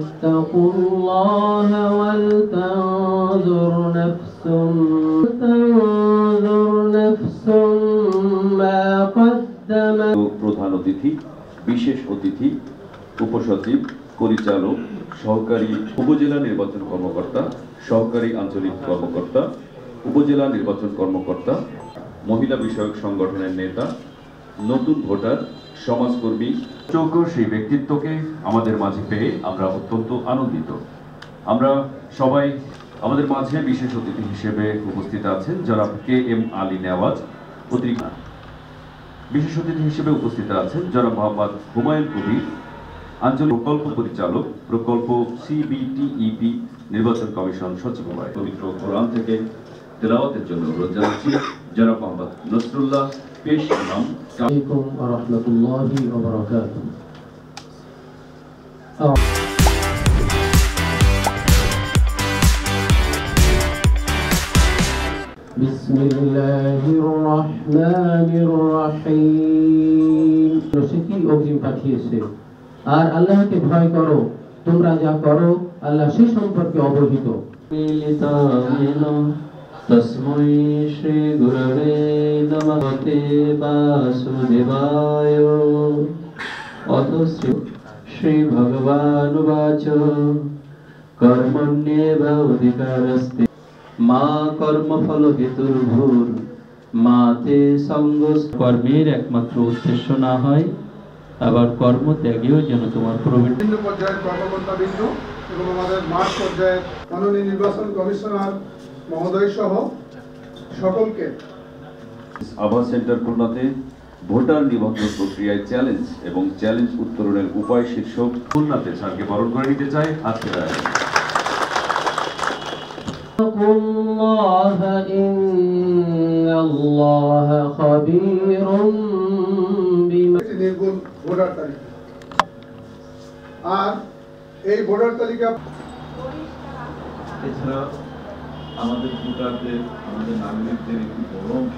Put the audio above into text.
واتقوا الله ولتنظر نفس ما قدمت। প্রধান অতিথি, বিশেষ অতিথি, উপসচিব, পরিচালক, সহকারী উপজেলা নির্বাচন কর্মকর্তা, সহকারী আঞ্চলিক কর্মকর্তা, উপজেলা নির্বাচন কর্মকর্তা, মহিলা বিষয়ক সংগঠনের নেতা, নতুন ভোটার, সমাজকর্মী, যোগ্য সেই ব্যক্তিত্বকে আমাদের মাঝে পেয়ে আমরা অত্যন্ত আনন্দিত। আমরা সবাই আমাদের মাঝে বিশেষ অতিথি হিসেবে উপস্থিত আছেন জনাব KM আলী নেওয়াজ, অতিরিক্ত বিশেষ অতিথি হিসেবে উপস্থিত আছেন জনাব মোহাম্মদ হুমায়ুন কবির, আঞ্চলিক প্রকল্প পরিচালক, প্রকল্প CBTEP, নির্বাচন কমিশন সচিবালয়। পবিত্র কোরআন থেকে তেলাওয়াতের জন্য অনুরোধ জানাচ্ছি জনাব মোহাম্মদ নসরুল্লাহ পেশ ইমাম। আলাইকুম ওয়া রাহমাতুল্লাহি ওয়া বারাকাতুহু। বিসমিল্লাহির রহমানির রহিম। সে কি অগ্রিম পাঠিয়েছে, আর আল্লাহকে ভয় করো, তোমরা যা করো আল্লাহ সে সম্পর্কে অবহিত। তস্मै শ্রী গুরবে নমঃ বাসুদেবায়। অথ শ্রী ভগবানুবাচ কর্মণ্যেব অধিকারস্তে মা কর্মফল হেতুর্ভুর মা তে সঙ্গ। কর্মের একমাত্র উদ্দেশ্য না হয়, আবার কর্ম ত্যাগেও যেন তোমার প্রবৃত্তি। বিভিন্ন পর্যায়ের কর্মকর্তাবৃন্দ এবং আমাদের মাঠ পর্যায়ের মাননীয় নির্বাচন কমিশনার মহোদয় সহ সকলকে। আভা সেন্টার খুলনাতে ভোটার নিবন্ধন প্রক্রিয়ায় চ্যালেঞ্জ এবং চ্যালেঞ্জ উত্তরণের উপায় শীর্ষক খুলনাতে স্যারকে বরণ করে নিতে চাই আজকের আয়োজন। নির্ভুল ভোটার তালিকা, আর এই ভোটার তালিকা এছাড়া আমাদের ভোটারদের, আমাদের নাগরিকদের একটি বড় অংশ